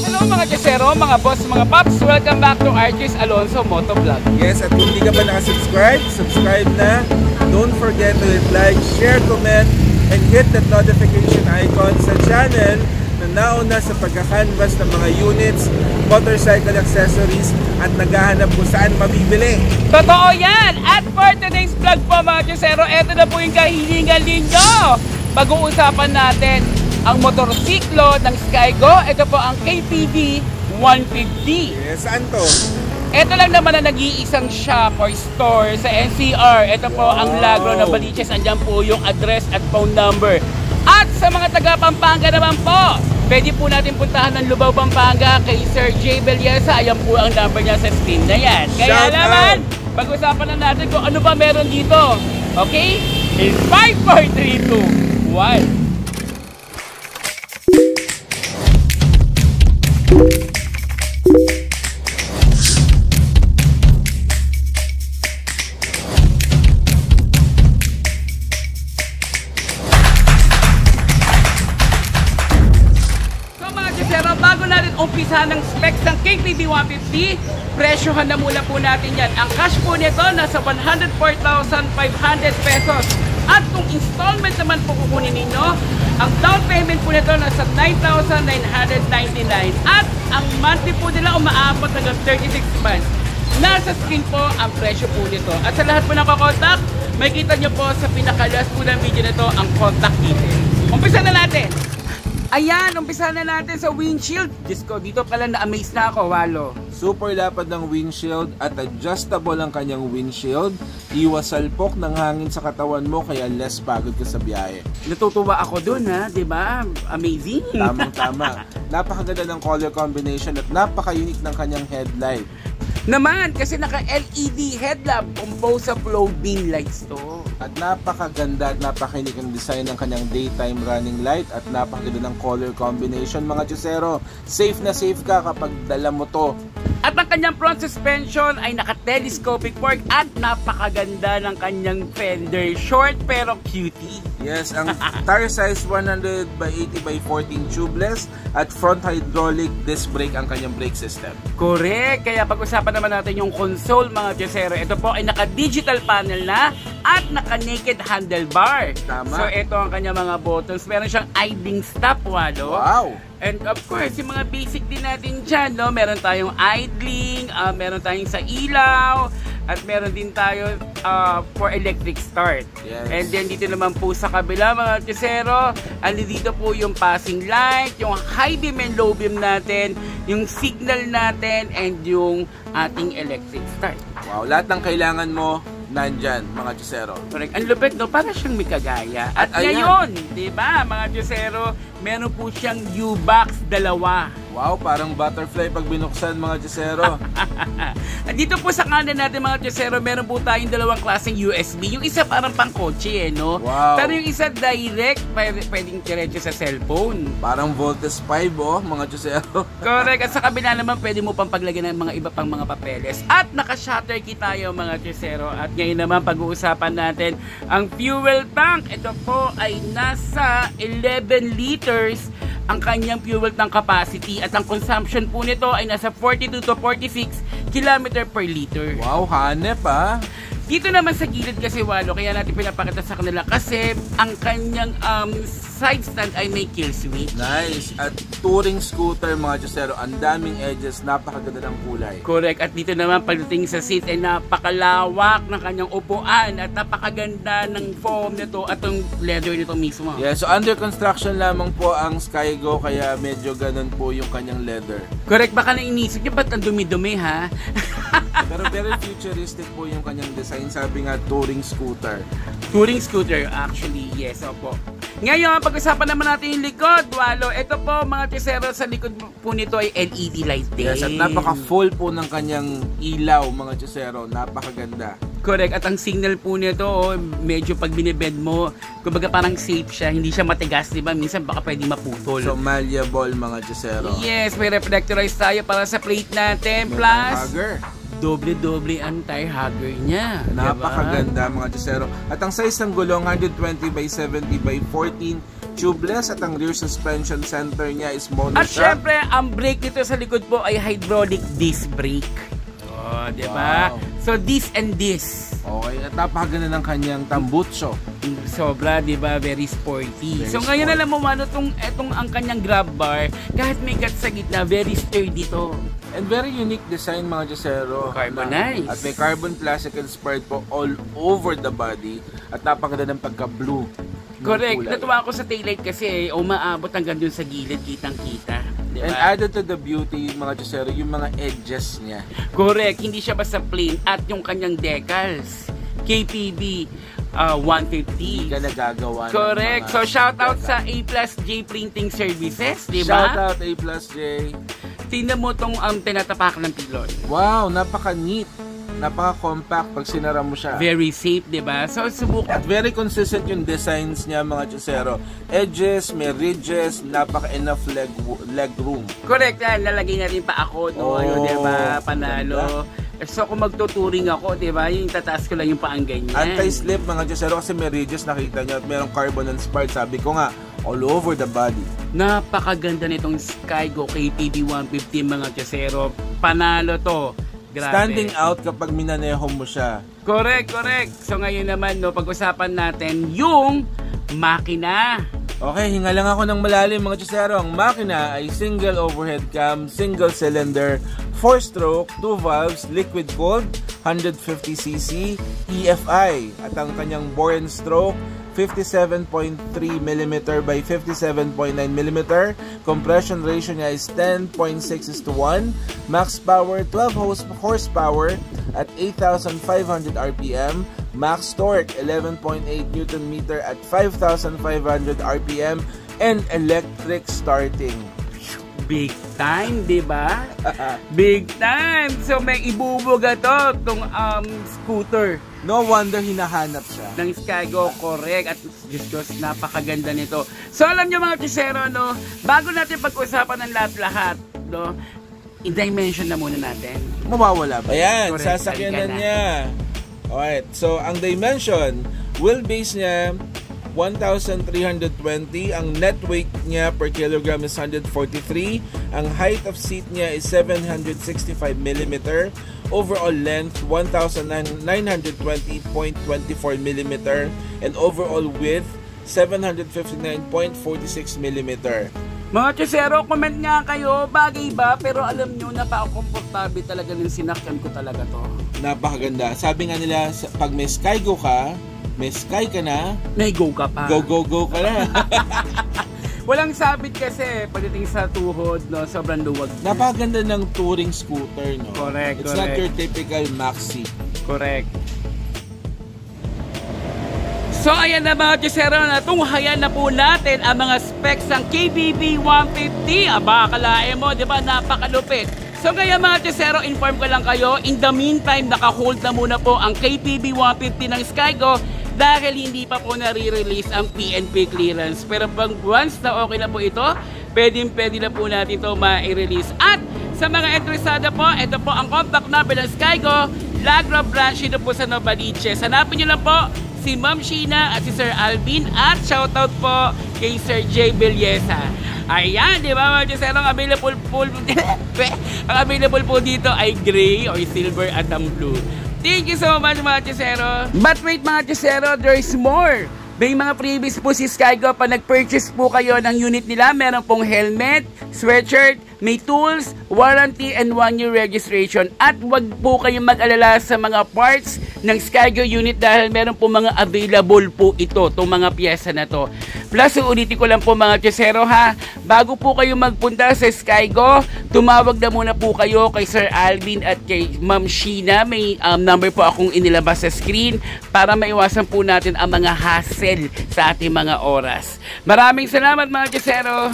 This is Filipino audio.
Hello mga kasero, mga boss, mga paps. Welcome back to Archie's Alonso Motovlog. Yes, at kung hindi ka pa nakasubscribe, subscribe na. Don't forget to hit like, share, comment, and hit that notification icon sa channel na nauna sa pagkakanvas ng mga units, motorcycle accessories, at naghahanap kung saan mabibili. Totoo yan! At for today's vlog po mga kasero, eto na po yung kahilingan ninyo. Pag-uusapan natin ang motorsiklo ng Skygo. Ito po ang KPD 150. Yes, saan to? Ito lang naman na nag-iisang shop or store sa NCR. Ito po ang Lagro na Baliches. Andiyan po yung address at phone number. At sa mga taga Pampanga naman po, pwede po natin puntahan ng Lubao, Pampanga kay Sir J. Belleza. Ayan po ang number niya sa screen na yan. Kaya naman, pag-usapan na natin kung ano ba meron dito. Okay? In 5, 4, 3, 2, 1. Bago natin umpisa ng specs ng KPD 150, presyohan na muna po natin yan. Ang cash po nito nasa 104,500 pesos. At kung installment naman po kukunin ninyo, ang down payment po nito nasa 9,999. At ang monthly po nila umaabot hanggang 36 months. Nasa screen po ang presyo po nito. At sa lahat po ng kakontak, may kita nyo po sa pinakalas po ng video nito ang contact details. Umpisa na natin! Ayan, umpisa na natin sa windshield. Diyos ko, dito pala na-amaze na ako, Walo. Super lapad ng windshield at adjustable ang kanyang windshield. Iwas salpok ng hangin sa katawan mo kaya less pagod ka sa biyahe. Natutuwa ako dun ha, di ba? Amazing. Tamang-tama. Napakaganda ng color combination at napaka-unique ng kanyang headlight. Naman, kasi naka-LED headlamp composed sa flow beam lights to. At napakaganda at napaka-unique ang design ng kanyang daytime running light at napakaganda ng color combination mga chusero. Safe na safe ka kapag dala mo to. At ang kanyang front suspension ay naka-telescopic fork at napakaganda ng kanyang fender. Short pero cutie. Yes, ang tire size 100 by 80 by 14 tubeless at front hydraulic disc brake ang kanyang brake system. Correct! Kaya pag-usapan naman natin yung console mga chusero. Ito po ay naka-digital panel na at naka-naked handlebar. Tama. So ito ang kanyang mga buttons. Meron siyang idling stop, Walo. Wow! And of course, yung mga basic din natin dyan, no? Meron tayong idling, meron tayong sa ilaw, at meron din tayo for electric start. Yes. And then dito naman po sa kabila mga chusero, dito po yung passing light, yung high beam and low beam natin, yung signal natin, and yung ating electric start. Wow, lahat ng kailangan mo nandyan, mga chusero. Correct. Ang lupit, no? Para siyang may kagaya. At ayan, ngayon, di ba, mga chusero, meron po siyang U-Box 2. Wow, parang butterfly pag binuksan mga chusero. At dito po sa kanan natin mga chusero, meron po tayong dalawang klaseng USB. Yung isa parang pang kotse, no? Wow. Pero yung isa direct, pwedeng diretso sa cellphone. Parang Voltes 5, oh, mga chusero. Correct. At sa kabila naman, pwede mo pang paglagyan ng mga iba pang mga papeles. At naka-shutter key tayo mga chusero. At ngayon naman, pag-uusapan natin ang fuel tank. Ito po ay nasa 11 liters ang kanyang fuel tank capacity at ang consumption po nito ay nasa 42 to 46 km per liter. Wow, hanep ah. Dito naman sa gilid kasi Walo, kaya natin pinapakita sa kanila kasi ang kanyang side stand ay may kill switch. Nice. At touring scooter mga chusero, ang daming edges, napakaganda ng kulay. Correct. At dito naman pagdating sa seat ay napakalawak ng kanyang upuan at napakaganda ng foam nito at yung leather nito mismo. Yeah, so under construction lamang po ang Skygo kaya medyo ganun po yung kanyang leather. Correct. Baka na inisip niyo ba't ang dumi-dumi ha? Pero very futuristic po yung kanyang design. Sabi nga, touring scooter. Touring scooter, actually, yes, opo. Ngayon, pag-usapan naman natin yung likod, Walo. Ito po, mga chusero, sa likod po nito ay LED lighting. Yes, at napaka-full po ng kanyang ilaw, mga chusero. Napakaganda. Correct. At ang signal po nito, medyo pag binibend mo, kumbaga parang safe siya, hindi siya matigas, di ba? Minsan baka pwede maputol. So, malleable, mga chusero. Yes, may reflectorize tayo para sa plate natin. May Plus, hugger. doble-doble ang tire hugger niya. Napakaganda mga chusero. At ang size ng gulong 120 by 70 by 14 tubeless at ang rear suspension center niya is mono At shock. syempre, ang brake nito sa likod po ay hydraulic disc brake. Oh, di ba? Wow. So, this and this. Okay, at napakaganda ng kanyang tambutso. Sobra, di ba? Very sporty. Very So, ngayon sporty. alam mo man, itong ang kanyang grab bar, kahit may cut sa gitna, very sturdy to. And very unique design mga Josero. Carbonized. At may carbon plastic inspired po all over the body. At napakaganda ng pagka-blue. ng Correct. kulay. Natuwa ako sa taillight kasi umaabot hanggang dun sa gilid, kitang-kita. Diba? And added to the beauty mga Josero, yung mga edges niya. Correct. Hindi siya basta plain. At yung kanyang decals, KPB 150. Hindi ka nagagawa. ng Correct. mga So, shout out decals. sa A+J Printing Services, di Shout ba? out A+J. Tingnan mo tong tinatapakan ng pilon. Wow, napaka-neat. Napaka-compact pag sinara mo siya. Very safe, di ba? So, subukan. At very consistent yung designs niya mga Josero. Edges, may ridges, napaka-enough leg room. Correct yan. Lalagay na rin pa ako. No? Oh, Di ba? Panalo. So, kung magtuturing ako, di ba? Yung tataas ko lang yung paang ganyan. Anti-slip mga Josero kasi may ridges nakita niyo at merong carbon inspired. Sabi ko nga, all over the body. Napakaganda nitong Skygo KTB 150 mga Chesero. Panalo to. Grabe. Standing out kapag minaneho mo siya. Correct, correct. So ngayon naman, no, pag-usapan natin yung makina. Okay, hinga lang ako ng malalim mga Josero. Ang makina ay single overhead cam, single cylinder, 4-stroke, 2 valves, liquid cooled, 150cc, EFI. At ang kanyang bore and stroke, 57.3mm by 57.9mm. Compression ratio niya is 10.6:1. Max power 12 horsepower at 8,500 RPM. Max torque 11.8 Nm at 5,500 RPM and electric starting. Big time, di ba? Big time. So may ibubuga to, tong scooter No wonder hinahanap siya. ng Skygo, correct. At Diyos ko, napakaganda nito. So alam nyo mga Chisero, no, bago natin pag-usapan ng lahat-lahat, no, i-dimension na muna natin. Mawawala ba? Ayan, Correct, sasakyanan halika na. niya. Alright, so ang dimension, wheelbase niya 1,320. Ang net weight niya per kilogram is 143. Ang height of seat niya is 765mm. Overall length 1,920.24mm. And overall width 759.46mm. Mga Chisero, comment nga kayo, bagay ba? Pero alam nyo, napaka-komportable talaga ng sinakyan ko talaga to. Napakaganda. Sabi nga nila, pag may Skygo ka, may Sky ka na, May go ka pa. go go go ka na. Walang sabit kasi pagdating sa tuhod, no, sobrang luwag. Napakaganda ng touring scooter, no? Correct, It's not correct. your typical maxi. Correct. So ayan na mga Chisero, natunghayan na po natin ang mga specs ng KBB 150. Aba, akalain mo, di ba, napakalupit. So kaya mga Chisero, inform ko lang kayo, in the meantime, naka-hold na muna po ang KBB 150 ng Skygo dahil hindi pa po nare-release ang PNP clearance. Pero pag once na okay na po ito, pwede na po natin ito ma-release. At sa mga interesado po, ito po ang contact number ng Skygo, Lagra branch ito po sa Novaliches. Hanapin nyo lang po si Ma'am Sheena at si Sir Alvin at shoutout po kay Sir J. Belleza. Ayan, di ba mga Chisero, ang available po ang available po dito ay gray or silver at ang blue. Thank you so much mga Chisero. But wait mga Chisero, there is more. May mga freebies po si Skygo pa nag-purchase po kayo ng unit nila. Meron pong helmet, sweatshirt, may tools, warranty, and 1-year registration. At wag po kayong mag-alala sa mga parts ng Skygo unit dahil meron po mga available po ito, itong mga pyesa na to. Plus, ulitin ko lang po mga Chisero ha, bago po kayo magpunta sa Skygo, tumawag na muna po kayo kay Sir Alvin at kay Ma'am Sheena. May number po akong inilabas sa screen para maiwasan po natin ang mga hassle sa ating mga oras. Maraming salamat mga Chisero!